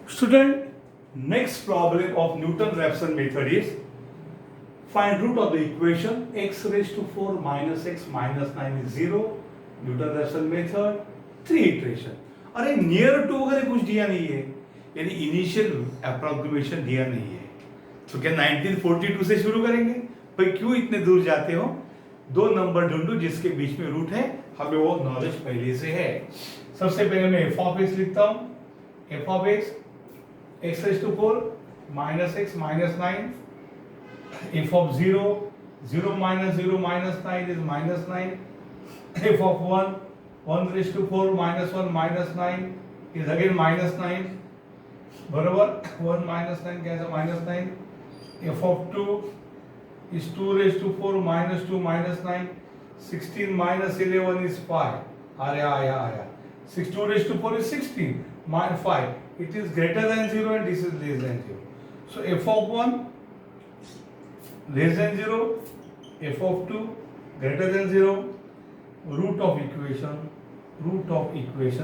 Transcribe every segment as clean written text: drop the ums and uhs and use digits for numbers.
Student, next problem of Newton-Raphson method is find root of the equation x raised to 4 minus x minus 9 is 0. Newton-Raphson method 3 iteration. अरे near to वगैरह कुछ दिया नहीं है, यानी initial approximation दिया नहीं है, तो क्या 1942 से शुरू करेंगे? भाई क्यों इतने दूर जाते हो? दो नंबर ढूंढो जिसके बीच में रूट है, हमें वो नॉलेज पहले से है। सबसे पहले मैं f ऑफ x लिखता हूँ, f of x x raised to 4 minus x minus 9, f of 0 0 minus 9 is minus 9, f of 1 1 raised to 4 minus 1 minus 9 is again minus 9 बराबर 1 minus 9 कैसे minus 9, f of 2 is 2 raised to 4 minus 2 minus 9, 16 minus 11 is 5, आया 2 raised to 4 is 16 minus 5, it is greater than 0 and this is less than 0. So f of 1 less than 0, f of 2 greater than 0, root of equation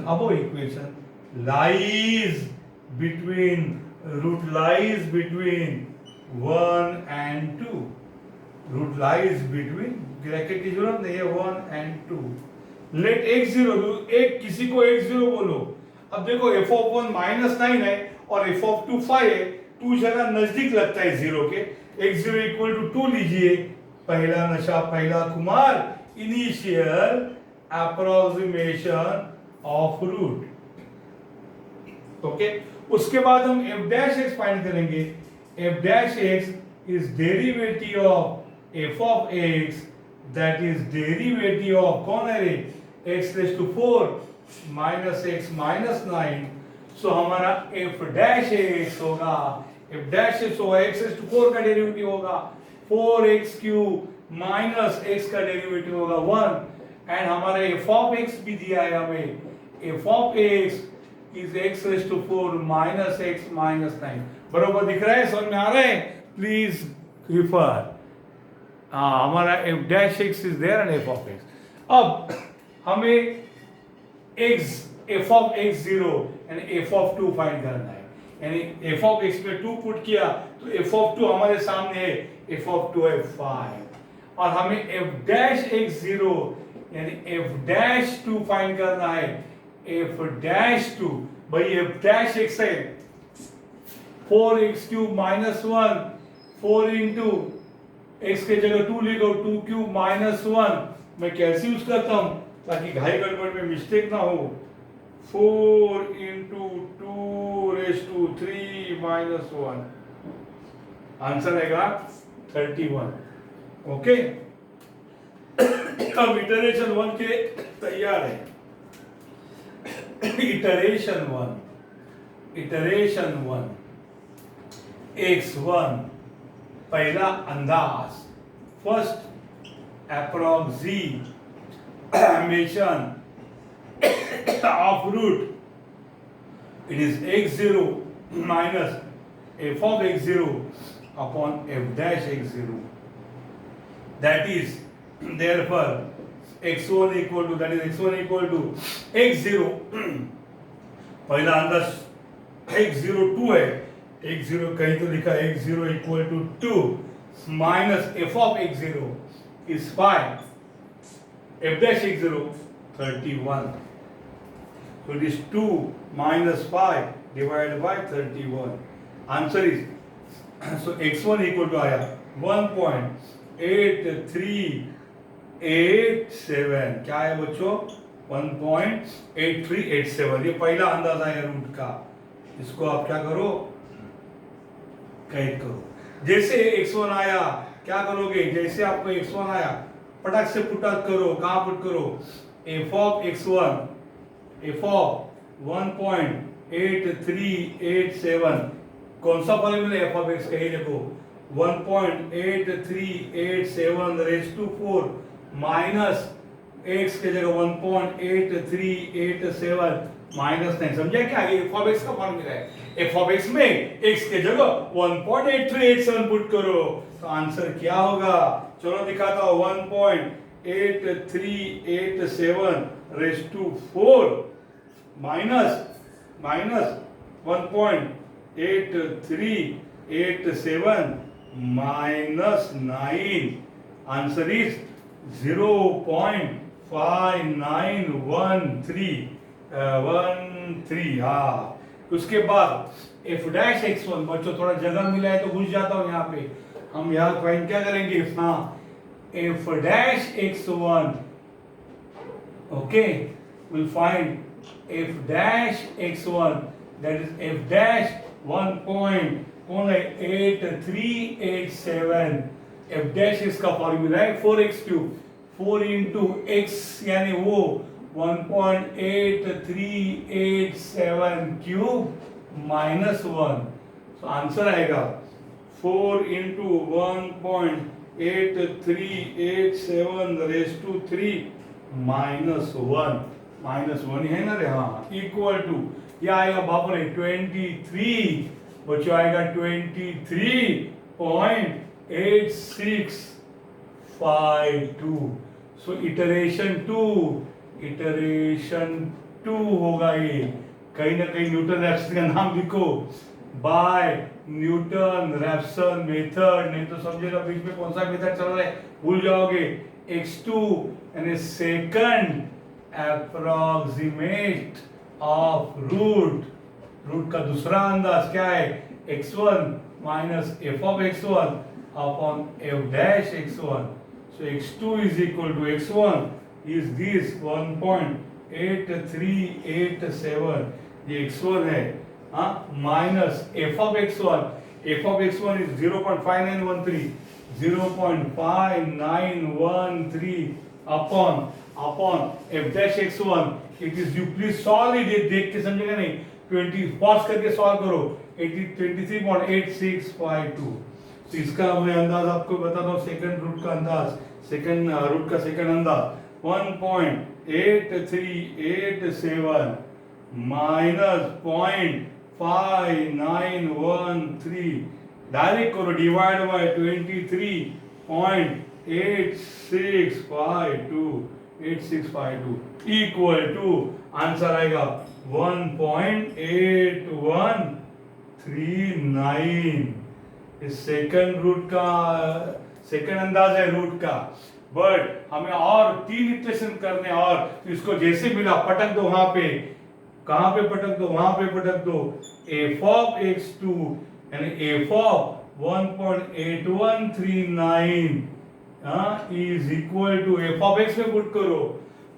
above equation lies between 1 and 2. Root lies between bracket की जरूरत नहीं है 1 and 2. Let x0 एक किसी को x0 बोलो. अब देखो f of 1 minus 9 है और f of 2 5 है, 2 जरा नजदीक लगता है 0 के, x0 equal to 2 लीजिए. पहला नशा पहला Kumar, initial approximation of root. Okay, उसके बाद हम f dash x फाइंड करेंगे. f dash x is derivative of f of x, that is derivative of कौन है रे, x raised to 4 minus x minus 9. सो हमारा f dash x होगा, f dash x होगा x raised to 4 का derivative होगा 4x cube minus x का derivative होगा 1, एंड हमारा f of x भी दिया है हमें, f of x is x raised to 4 minus x minus 9. बरोबर दिख रहा है, समझ में आ रहा है? Please refer. हमारा f dash x is there and f of x. अब हमें f of x0 and f of 2 find करना है, यानी f of x में 2 पुट किया तो f of 2 हमारे सामने है, f of 2 है 5, और हमें f dash x0 यानी f dash 2 फाइंड करना है. f dash 2 भाई f dash x है 4x cube minus 1, 4 into x के जगह 2 लिखो 2 क्यूब माइनस 1. मैं कैसे यूज करता हूं ताकि घाई गड़बड़ में मिस्टेक ना हो. 4 into 2 raise to 3 minus 1, answer आएगा 31. ओके, अब इटरेशन 1 के तैयार है. इटरेशन 1 x1 पहला अंदाज, first approximation of root, it is x0 minus f of x0 upon f dash x0, that is therefore x1 equal to x0 पहला अंदाज x0 2 है, x0 कहीं तो लिखा x0 equal to 2 minus f of x0 is 5, f dash x0 31. So it is 2 minus 5 divided by 31. Answer is, so x1 equal to आया 1.8387. क्या है बच्चों? 1.8387. ये पहला अंदाजा है रूट का. इसको आप क्या करो, कैद करो. जैसे x1 आया क्या करोगे, जैसे आपको x1 आया पटक से पुटक करो. कहाँ पुट करो? f of x1, f of 1.8387, कौन सा फॉर्मूला f of x का ही देखो, 1.8387 रेज टू 4 माइनस x के जगह 1.8387 माइनस 9. समझा क्या? ये f of x का फॉर्मूला है. f of x में x के जगह 1.8387 पुट करो तो आंसर क्या होगा? चलो दिखाता हूं. 1.8387 raise to 4 minus 1.8387 minus 9. Answer is 0.5913. 13 हाँ. उसके बाद f डैश x1, बच्चों थोड़ा जगह मिला है तो घुस जाता हूँ यहाँ पे. हम यहाँ फाइंड क्या करेंगे? हाँ, f dash x1. Okay, we'll find f dash x1, that is f dash 1.8387. f dash इसका फॉर्मूला है 4x क्यूब. 4 into x यानी वो 1.8387 क्यूब minus 1. So आंसर आएगा 4 into 1.8387 raised to 3 minus 1. Minus 1 है ना रे? हाँ, इक्वल टू ये आएगा बाप रे 23. बच्चों आएगा 23.8652. सो इटरेशन 2 होगा ये. कहीं ना कहीं न्यूटन रैप्सन का नाम लिखो. By Newton Raphson method. नहीं तो समझेगा बीच में कौन सा मेथड चल रहा है, भूल जाओगे. x2 यानी सेकंड अप्रोक्सीमेट ऑफ रूट का दूसरा अंदाज क्या है? x1 minus f of x1 upon f dash x1. So x2 is equal to x1 is this 1.8387. ये x1 है, हाँ, minus f of x1. f of x1 is 0.5913. 0.5913 upon f dash x1. It is, you please solve it. देख के समझेगा नहीं, 20 pause करके solve करो. 23.8652. तो इसका मैं अंदाज आपको बताता हूँ. सेकंड रूट का अंदाज, सेकंड रूट का सेकंड अंदाज 1.8387 माइनस 0.5913. डायरेक्ट करो, divide by 23.8652 equal to answer आएगा 1.8139. इस सेकंड रूट का सेकंड अंदाज है रूट का. बट हमें और 3 इक्वेशन करने, और इसको जैसे मिला पटक दो वहां पे. कहां पे पटक दो? वहां पे पटक दो. f of x2 यानी f of 1.8139 is equal to f of x में पुट करो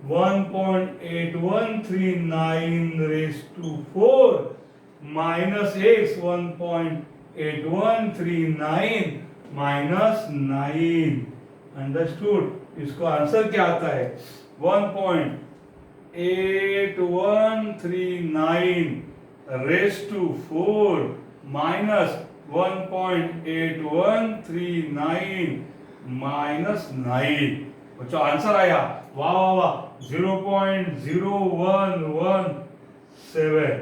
1.8139 raised to 4 minus x 1.8139 minus 9. Understood? इसको आंसर क्या आता है? 1.8139 raised to 4 minus 1.8139 minus 9. बच्चों आंसर आया. वाह वाह वाह, 0.0117.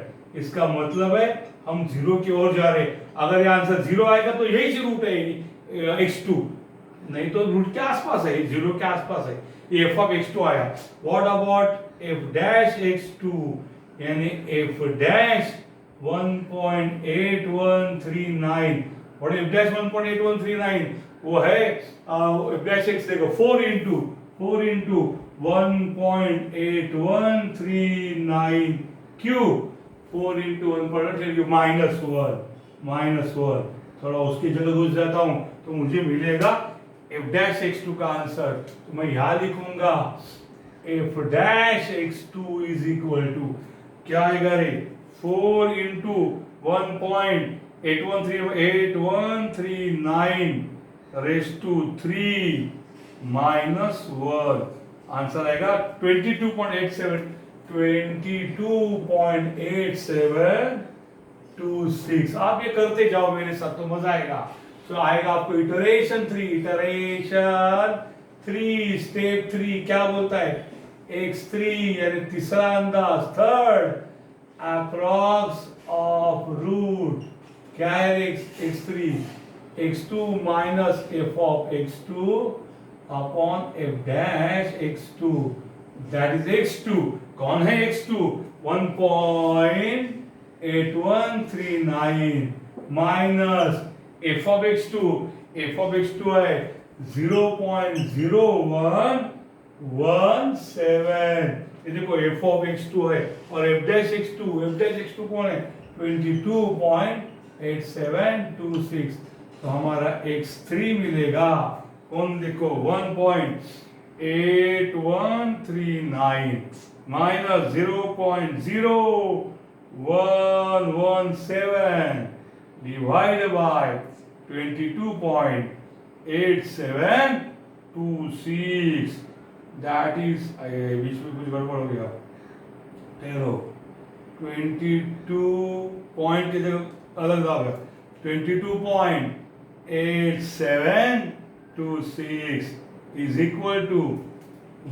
इसका मतलब है हम 0 की ओर जा रहे. अगर ये आंसर 0 आएगा तो यही से रूट है x2, नहीं तो रूट के आसपास है, 0 के आसपास है. ये f of x2 आया. What about f dash x2 यानी f dash 1.8139. What f dash 1.8139? वो है f dash x देखो 4 into 1.8139 क्यूब. 4 into 1.8 minus 1. थोड़ा उसकी जगह घुस जाता हूं तो मुझे मिलेगा f dash x2 का आंसर. तो मैं यहां लिखूंगा f dash x2 is equal to क्या आएगा रे? 4 into 1.8139 raised to 3 minus 1. Answer आएगा 22.8726. आप ये करते जाओ मेरे साथ तो मजा आएगा. तो आएगा आपको इटरेशन 3 स्टेप 3 क्या बोलता है? x3 यानी तीसरा अंदाज, थर्ड अप्रॉक्स ऑफ रूट. क्या है x3? x2 minus f of x2 upon f dash x2, that is x2. कौन है x2? 1.8139 8139 minus f of x2 है 0.0117, ये देखो f of x2 है और f dash x2 कौन है 22.8726, तो हमारा x3 मिलेगा कौन, देखो 1.8139 minus 0.0117 divided by 22.8726, that is बीच में कुछ गड़बड़ हो गया, ठहरो 22 पॉइंट अलग आ गया 22.8726 is equal to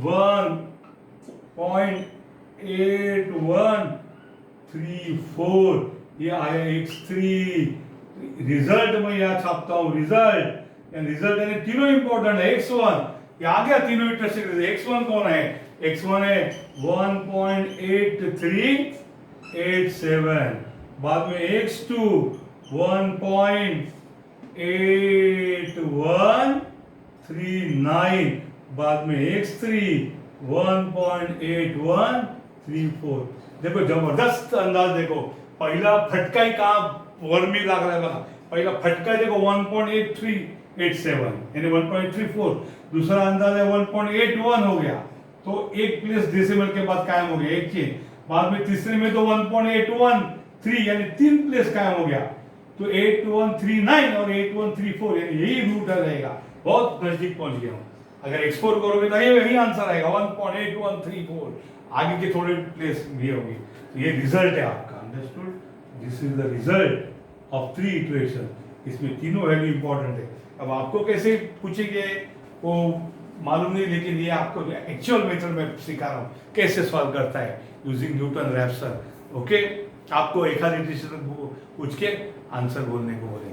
1.8134, ये आया x3। रिजल्ट में यहाँ छापता हूँ, रिजल्ट यानी तीनों इंपॉर्टेंट है। x1 ये आ गया, तीनों इंटरेस्टिंग। x1 कौन है, x1 है 1.8387, बाद में x2 1.8139, बाद में x3 1.8134। देखो जबरदस्त अंदाज, देखो पहला फटका ही कहाँ वर में लग रहा है बघा, पहला फटका देखो 1.8387 यानी 1.34, दूसरा अंदाज है 1.81 हो गया, तो एक प्लेस डेसिमल के बाद कायम हो गया एक चीज, बाद में तीसरे में तो 1.813 यानी 3 प्लेस कायम हो गया, तो 8139 और 8134 यानी यही रूट रहेगा। बहुत नजदीक पहुंच गया हूं, अगर एक्सप्लोर करोगे तो ये यही आंसर आएगा 1.8134, आगे के थोड़े प्लेस भी होगी। तो ये रिजल्ट है आपका, understood, this is the result of 3 iteration. इसमें तीनों वैल्यू इंपॉर्टेंट है। अब आपको कैसे पूछेंगे वो मालूम नहीं, लेकिन ये आपको एक्चुअल मेथड में सिखा रहा हूँ कैसे सॉल्व करता है यूजिंग न्यूटन रैप्सन। ओके, आपको एक आध इटरेशन पूछ के आंसर बोलने को बोलेंगे।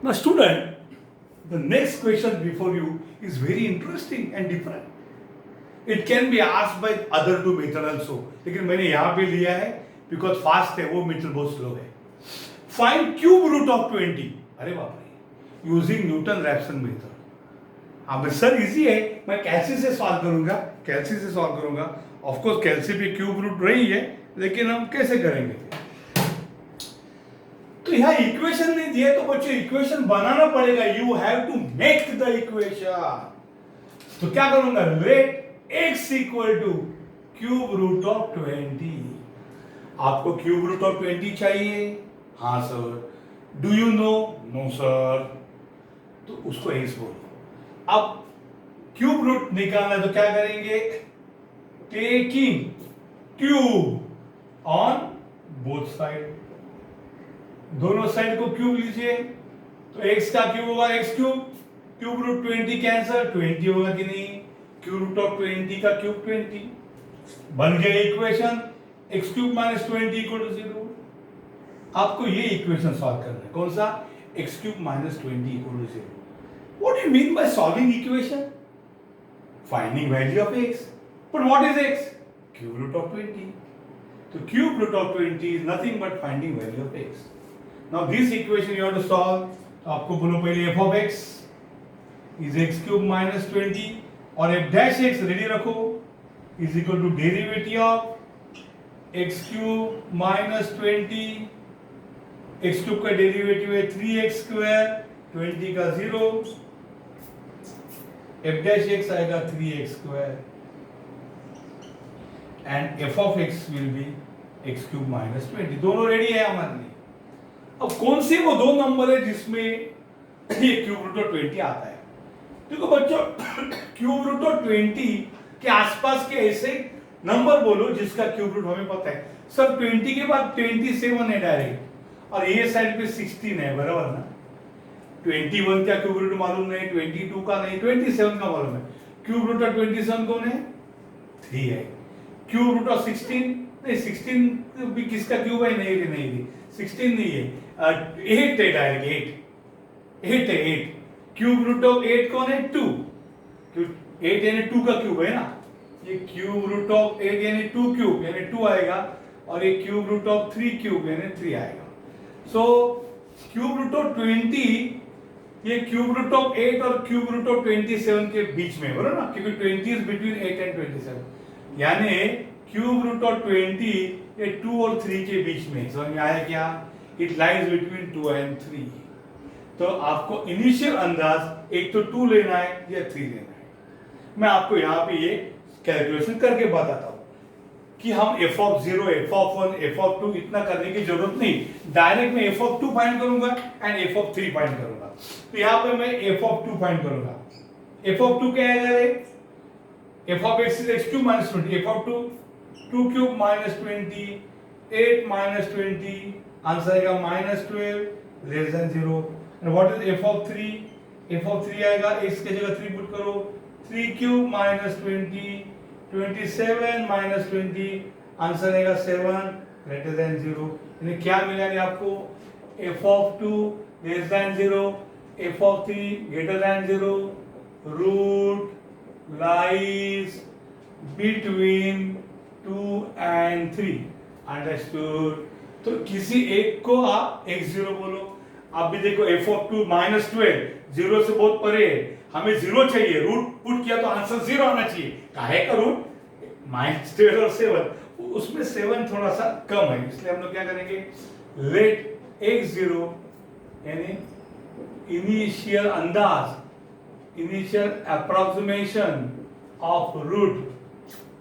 Now student, the next question before you is very interesting and different. It can be asked by other 2 method also, लेकिन मैंने यहाँ पे लिया है because fast है, वो मेथड बहुत स्लो है। Find cube root of 20, अरे बाप रे, using Newton Raphson method। हाँ सर इजी है, मैं कैल्सी से सॉल्व करूंगा, ऑफ कोर्स कैल्सी भी क्यूब रूट रही है, लेकिन हम कैसे करेंगे। तो यहाँ इक्वेशन नहीं दिए तो बच्चों इक्वेशन बनाना पड़ेगा, you have to make the equation. तो क्या करूंगा, let x equal to cube root of 20। आपको क्यूब रूट ऑफ 20 चाहिए, हाँ sir. Do you know, no sir, तो उसको x बोलो। अब क्यूब रूट निकालना तो क्या करेंगे, taking cube on both side, दोनों साइड को क्यूब लीजिए, तो x का क्यूब होगा x cube, cube root 20 cancel, 20 होगा कि नहीं, क्यूब रूट ऑफ 20 का क्यूब 20, बन गया equation x cube minus 20 equal to 0। आपको ये इक्वेशन सॉल्व करना है, कौन सा, x cube minus 20 equal to 0। What do you mean by solving equation? Finding value of x. But what is x? Cube root of 20. So cube root of 20 is nothing but finding value of x. Now this equation you have to solve. तो आपको बोलो पहले f of x is x cube minus 20 और f dash x ready रखो is equal to derivative of x cube minus 20, x cube का derivative है 3x square, 20 का 0, f dash x आएगा 3x square and f of x will be x cube minus 20। दोनों ready है हमारे लिए। अब कौन से वो दो नंबर है जिसमें ये क्यूब रूट ऑफ 20 आता है। देखो बच्चों, क्यूब रूट ऑफ 20 के आसपास के ऐसे नंबर बोलो जिसका क्यूब रूट हमें पता है। सर 20 के बाद 27 है डायरेक्ट, और ये साइड पे 16 है, बराबर ना। 21 का क्यूब रूट मालूम नहीं, 22 का नहीं, 27 का मालूम है। क्यूब रूट ऑफ 27 कौन है, 3 है। क्यूब रूट ऑफ 16 नहीं, 16 भी किसका क्यूब है, नहीं 16 नहीं है, 8 है डायरेक्ट, 8 है, 8 क्यूब रूट ऑफ 8 कौन है? 2। 8 यानी 2 का क्यूब है ना, ये क्यूब रूट ऑफ 8 यानी 2 क्यूब यानी 2 आएगा, और ये क्यूब रूट ऑफ 3 क्यूब यानी 3 आएगा। सो क्यूब रूट ऑफ 20 ये क्यूब रूट ऑफ 8 और क्यूब रूट ऑफ 27 के बीच में, बराबर ना, क्योंकि 20 इज बिटवीन 8 एंड 27, यानी क्यूब रूट ऑफ 20 ये 2 और 3 के बीच में। समझ में आया क्या? It lies between 2 and 3। तो आपको इनिशियल अंदाज एक तो 2 लेना है या 3 लेना है। मैं आपको यहाँ पे ये कैलकुलेशन करके बताता हूँ कि हम f of 0, f of 1, f of 2 इतना करने की जरूरत नहीं, डायरेक्ट मैं f of 2 फाइंड करूंगा एंड f of 3 फाइंड करूंगा। तो यहाँ पे मैं f of 2 फाइंड करूंगा। f of 2 क्या है? f of x is x cube minus 20, f of 2 2 cube minus 20, 8 minus 20, answer आएगा -12 less than 0। And what is f of 3? f of 3 आएगा, x की जगह 3 पुट करो, 3 cube minus 20, 27 minus 20, आंसर आएगा 7 greater than 0। यानी क्या मिला है आपको? f of 2 less than 0, f of 3 greater than 0, root lies between 2 and 3। Understood? तो किसी एक को आप x0 बोलो। आप भी देखो f of 2 -12 0 से बहुत परे है, हमें 0 चाहिए, रूट पुट किया तो आंसर 0 आना चाहिए। काहे का रूट? -12 और 7, उसमें 7 थोड़ा सा कम है, इसलिए हम लोग क्या करेंगे? लेट x0 यानी इनिशियल अंदाज, इनिशियल अप्रोक्सीमेशन ऑफ रूट,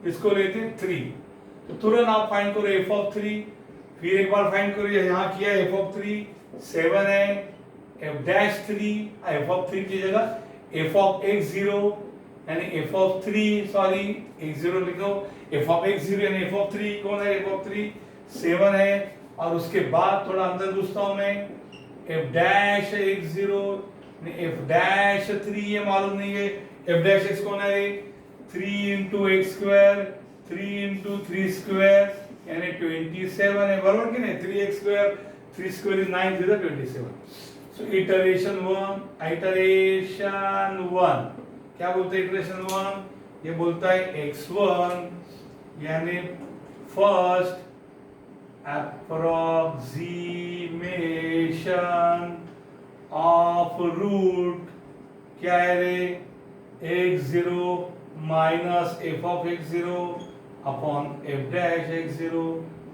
इसको लेते हैं 3। तो तुरंत आप फाइंड करो f of 3, फिर एक बार फाइंड करो, यहाँ किया f of 3 7 है, f dash 3 f of 3 की जगह f of x0 यानी f of 3 सॉरी x0 लिखो, f of x0 यानी f of 3 कौन है? f of 3 7 है, और उसके बाद थोड़ा अंदर घुसता हूं मैं, f dash x0 f dash 3 ये मालूम नहीं है, f dash x कौन है? 3 into x square 3 into 3 square यानी 27 है, बराबर कि नहीं? 3x square 3 square is 9 is 27। So iteration 1 क्या बोलते हैं iteration 1? ये बोलता है x1 यानी फर्स्ट approximation of root क्या है रे? x0 minus f of x0 upon f dash x0।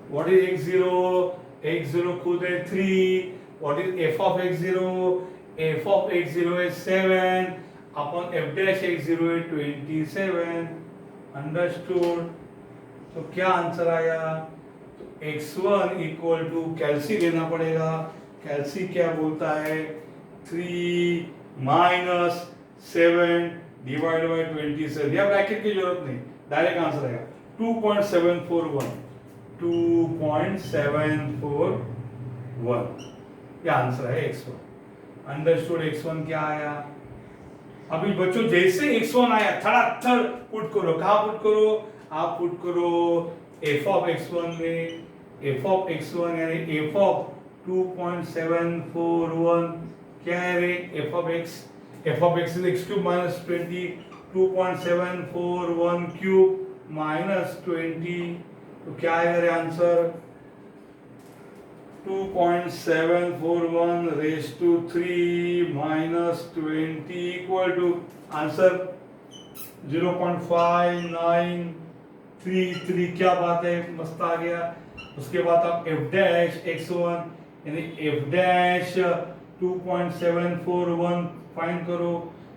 what is x0? x0 खुद है 3। what is f of x0? f of x0 is 7 upon f dash x0 is 27। Understood? तो क्या answer आया? तो x1 equal to कैल्सी लेना पड़ेगा। कैल्सी क्या बोलता है? 3 माइनस 7 डिवाइड बाय 27, या ब्रैकेट की जरूरत नहीं, डायरेक्ट आंसर आएगा 2.741। 2.741 क्या आंसर है x1। अंडरस्टूड? x1 क्या आया? अभी बच्चों जैसे x1 आया थड़ पुट करो। कहाँ पुट करो? आप पुट करो f of x1 में, f of x1 यानी f of 2.741 क्या है रे? f of x is x cube minus 20, 2.741 cube minus 20, तो क्या आएगा रे answer? 2.741 raised to 3 minus 20 equal to answer 0.5933। क्या बात है, मस्त आ गया। उसके बाद आप f dash x1 यानी f dash 2.741 फाइंड करो।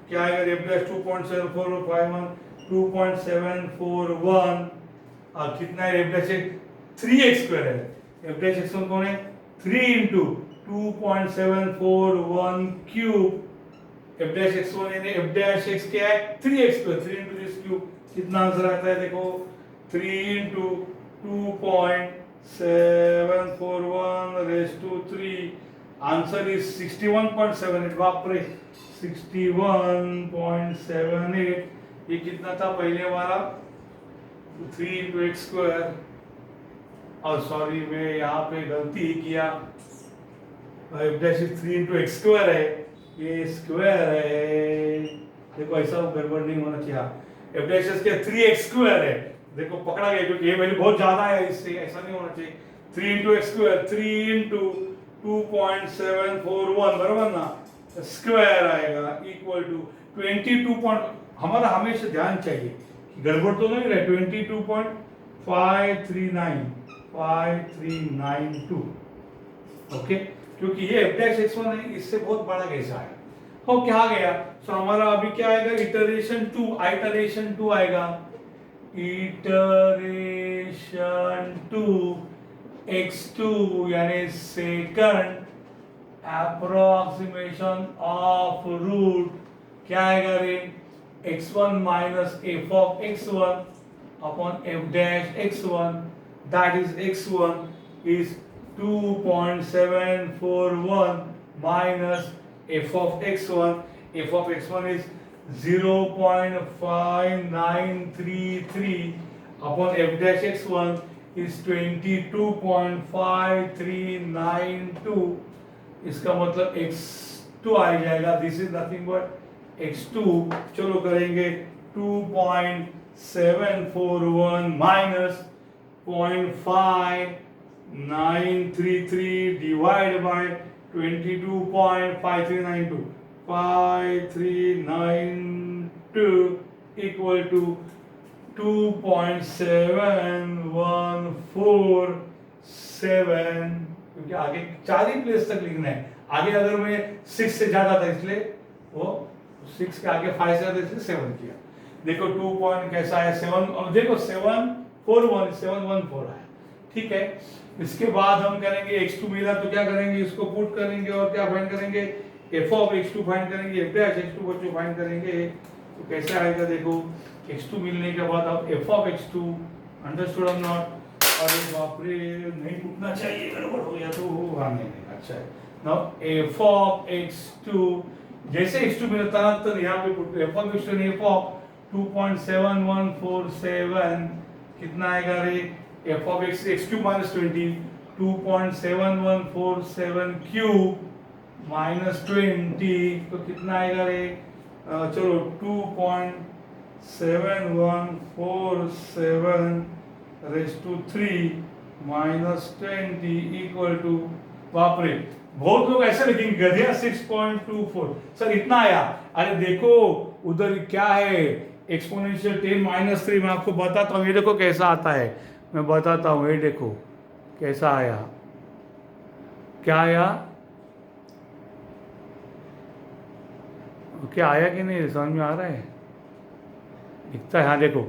क्या आएगा? f dash 2.741 2.741 और कितना है? f dash 3x स्क्वायर है। f dash x1 कौन है? 3 into 2.741 cube. f dash x1 यानी f dash x क्या है? 3x square, 3 into this cube. कितना आंसर आता है देखो? 3 into 2.741 raised to 3, answer is 61.78। बाप रे, 61.78। ये कितना था पहले वाला? 3 into x स्क्वायर, और सॉरी मैं यहाँ पे गलती ही किया, f dash 3 into x square है, ये स्क्वायर है, देखो ऐसा गड़बड़ नहीं होना चाहिए। एफ डैश एस के 3x स्क्वायर है, देखो पकड़ा गया क्योंकि ये वैल्यू बहुत ज्यादा है, इससे ऐसा नहीं होना चाहिए। 3 इंटू एक्स स्क्वायर, 3 इंटू 2.741 बराबर ना, स्क्वायर आएगा इक्वल टू 22 पॉइंट, हमारा हमेशा ध्यान चाहिए कि गड़बड़ तो नहीं रहे, 22.5392 ओके, क्योंकि ये एफ डैश एक्स वन है, इससे बहुत बड़ा कैसा है। हो क्या गया, तो हमारा अभी क्या आएगा, इटरेशन 2, आइटरेशन 2 आएगा, इटरेशन 2 x2 यानी सेकंड अप्रोक्सीमेशन ऑफ रूट क्या आएगा रे, x1 minus f of x1 upon f dash x1, that is x1 is 2.741 minus f of x1. F of x1 is 0.5933 upon f dash x1 is 22.5392. इसका मतलब x2 आ जाएगा, this is nothing but x2। चलो करेंगे 2.741 minus 0.5933 divided by 22.5392, 5392 equal to 2.7147, क्योंकि आगे 4 ही place तक लिखना है, आगे अगर मैं 6 से ज्यादा था इसलिए वो 6 के आगे 5 से ज्यादा इसलिए 7 किया। देखो 2 पॉइंट कैसा है 7, और देखो 714 है, ठीक है। इसके बाद हम करेंगे x2 मिला तो क्या करेंगे, इसको पुट करेंगे और क्या फाइंड करेंगे, f of x2 फाइंड करेंगे, f dash x2 बच्चों फाइंड करेंगे। तो कैसे आएगा देखो, x2 मिलने के बाद अब f of x2, अंडरस्टूड और नॉट, अरे बाप रे नहीं टूटना चाहिए, गड़बड़ हो गया तो नहीं, अच्छा है। नाउ f of x2, जैसे x2 मिलता है तो यहाँ पे पुट f of x2 ने f of 2.7147 कितना आएगा रे, f of x cube minus 20, 2.7147 cube minus 20 तो कितना आएगा रे, चलो 2.7147 raised to 3 minus 20 equal to, बाप रे बहुत लोग ऐसे लिखेंगे गधिया 6.24 सर इतना आया। अरे देखो उधर क्या है, एक्सपोनेंशियल 10 माइनस 3, मैं आपको बताता हूँ, ये देखो कैसा आता है, मैं बताता हूँ, ये देखो कैसा आया, क्या आया, क्या आया कि नहीं समझ में आ रहा है, दिखता है, हाँ देखो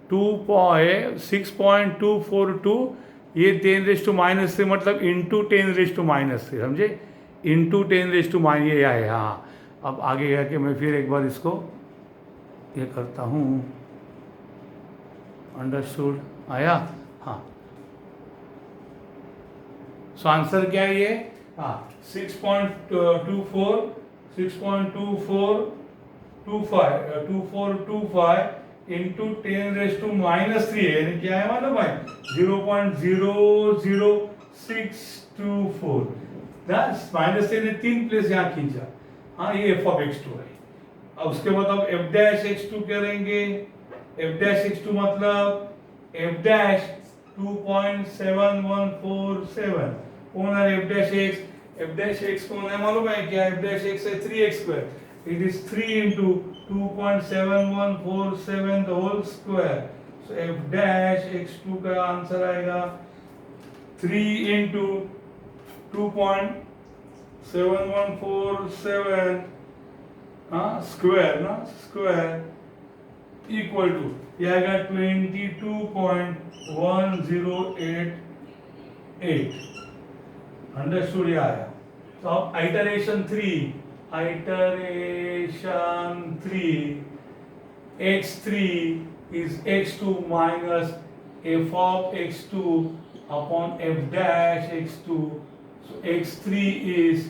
6.242, ये 10⁻³ मतलब इंटू 10⁻³ समझे, इंटू 10⁻⁻, ये आए, हाँ। अब आगे जाके मैं फिर एक बार इसको ये करता हूँ, अंडरस्टूड आया, हाँ। सो आंसर क्या है ये, हाँ 6.2425 इंटू 10⁻³ यानी क्या है मालूम भाई, 0.00624, माइनस 10 ने 3 प्लेस यहाँ खींचा, हाँ ये f of x2 है। अब उसके बाद अब f dash x2 करेंगे, f dash x2 मतलब f dash 2.7147 कौन है f dash x, f dash x कौन है मालूम है क्या, f dash x है 3x square, it is 3 into 2.7147 the whole square, so f dash x2 का आंसर आएगा 3 into 2.7147 स्क्वायर ना, स्क्वायर इक्वल टू ये आएगा 22.1088, अंडरस्टूड आया। तो अब iteration 3 x3 is x2 minus f of x2 upon f dash x2, so x3 is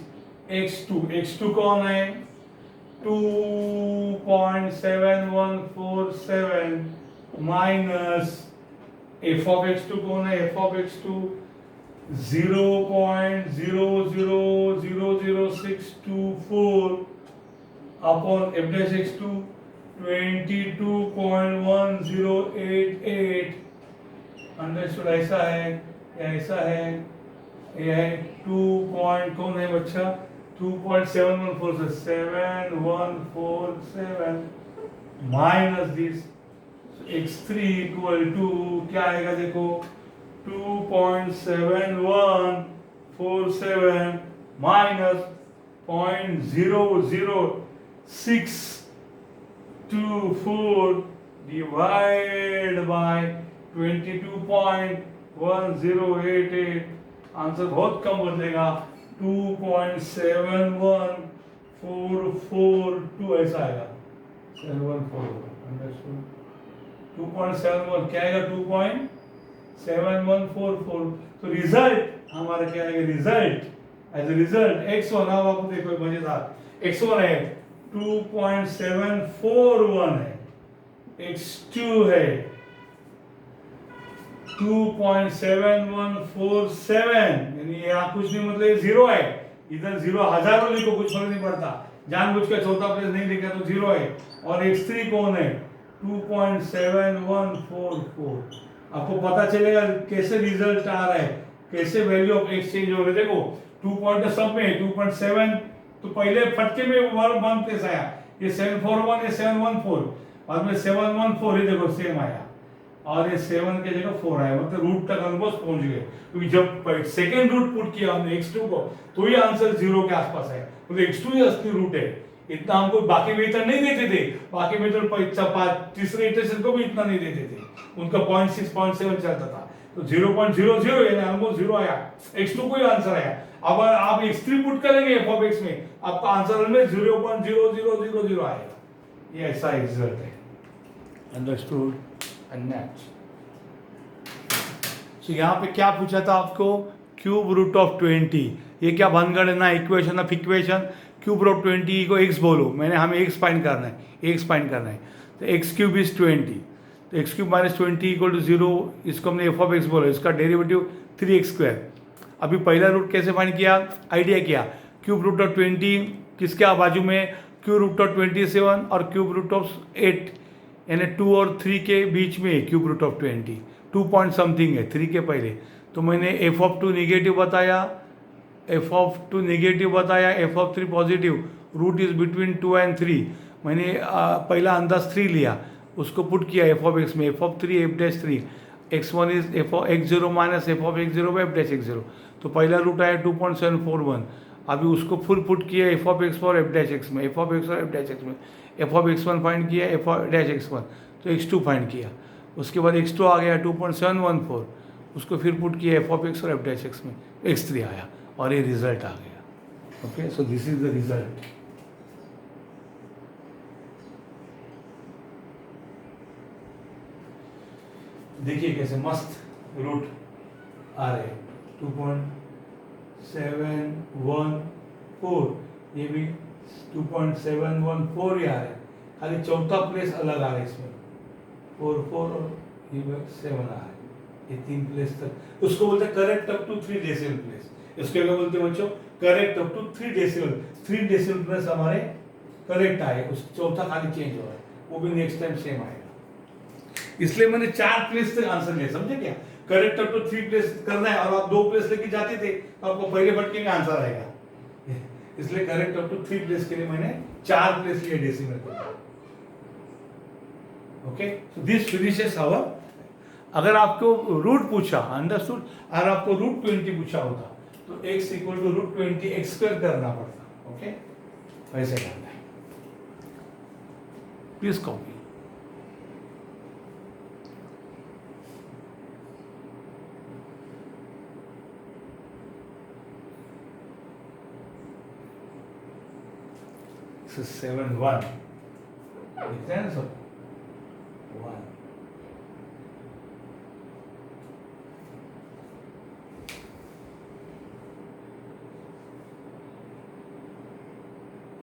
x2 कौन है 2.7147 minus f of x2 कौन है, f of x2 0.000624 upon f dash x2 22.1088 understood. ऐसा है, ऐसा है, ये है 2 पॉइंट कौन है बच्चा 2.714 से 7147 minus this x3 equal to क्या आएगा देखो 2.7147 माइनस 0.00624 डिवाइड बाय 22.1088 आंसर बहुत कम बदलेगा 2.7142 ऐसा आएगा 714 2.71 क्या आएगा 2.7144 तो रिजल्ट हमारा क्या आएगा result as a result x1 अब आपको देखो मजेदार x1 है 2.741 है x2 है 2.7147 यानी यहाँ कुछ नहीं मतलब जीरो है इधर जीरो हजारों लिखो कुछ फर्क नहीं पड़ता जानबूझ के चौथा प्लेस नहीं लिखा तो जीरो है और x3 कौन है 2.7144 आपको पता चलेगा कैसे रिजल्ट आ रहा है कैसे वैल्यू ऑफ x चेंज हो रहे देखो 2 पॉइंट सब में 2.7 तो पहले फटके में 1 प्लेस आया ये 741 ये 714 बाद में 714 ही देखो सेम आया और ये 7 के जगह 4 आया मतलब रूट तक ऑलमोस्ट पहुंच गए क्योंकि जब सेकंड रूट पुट किया हमने x2 को तो ये आंसर 0 के आसपास है मतलब x2 ही असली रूट है इतना हमको बाकी मेथड नहीं देते थे बाकी मेथड तीसरे इटरेशन को भी इतना नहीं देते थे उनका 0.6 0.7 चलता था तो 0.00 यानी ऑलमोस्ट 0 आया x2 को ही आंसर आया अब आप x3 पुट करेंगे f of x में आपका आंसर में 0.0000 आएगा ये ऐसा रिजल्ट है अंडरस्टूड एंड नेक्स्ट सो यहाँ पे क्या पूछा था आपको क्यूब रूट ऑफ 20 ये क्या भानगढ़ है ना equation of equation cube root 20 को x बोलो मैंने हमें x फाइंड करना है x फाइंड करना है तो x क्यूब इज 20 तो x cube minus 20 equal to 0 इसको हमने f ऑफ x बोला इसका डेरिवेटिव 3x स्क्वायर अभी पहला रूट कैसे फाइंड किया आइडिया किया क्यूब रूट ऑफ 20 किसके बाजू में क्यूब रूट ऑफ 27 और क्यूब रूट ऑफ 8 यानी 2 और 3 के बीच में cube root of 20 2 point something है 3 के पहले तो मैंने f ऑफ 2 निगेटिव बताया f ऑफ 2 नेगेटिव बताया f of 3 positive root is between 2 and 3 मैंने पहला अंदाज 3 लिया उसको पुट किया f ऑफ x में f of 3 f dash 3 x1 is f of x0 minus f of x0 by f dash x0 तो पहला रूट आया 2.741 अभी उसको फुल पुट किया f ऑफ x और f डैश x में f ऑफ x और f डैश x में f ऑफ x1 फाइंड किया f ऑफ डैश x1 तो x2 फाइंड किया उसके बाद x2 आ गया 2.714 उसको फिर पुट किया f ऑफ x और f डैश x में x3 आया और ये रिजल्ट आ गया okay so this is the result देखिए कैसे मस्त रूट आ रहे 2.714 ये भी 2.714 ही आ रहे खाली चौथा प्लेस अलग आ रहा है इसमें 4 और ये 7 आ रहा है ये 3 प्लेस तक उसको बोलते हैं correct up to 3 decimal place इसके क्या बोलते हैं बच्चों correct up to 3 decimal place हमारे करेक्ट आए उस चौथा खाली चेंज हो रहा है वो भी नेक्स्ट टाइम सेम आएगा इसलिए मैंने 4 प्लेस तक आंसर लिया समझे क्या करेक्ट अप टू 3 प्लेस करना है और आप 2 प्लेस लेके जाते थे तो आपको पहले फटके में आंसर आएगा इसलिए करेक्ट अप टू 3 प्लेस के लिए मैंने 4 प्लेस लिए डेसिमल को okay so this finishes our अगर आपको रूट पूछा अंडरस्टूड अगर आपको रूट 20 पूछा होता तो x equal to root 20 x square करना पड़ता ओके वैसे करना है प्लीज कॉपी this is 7-1 दिखता है ना सब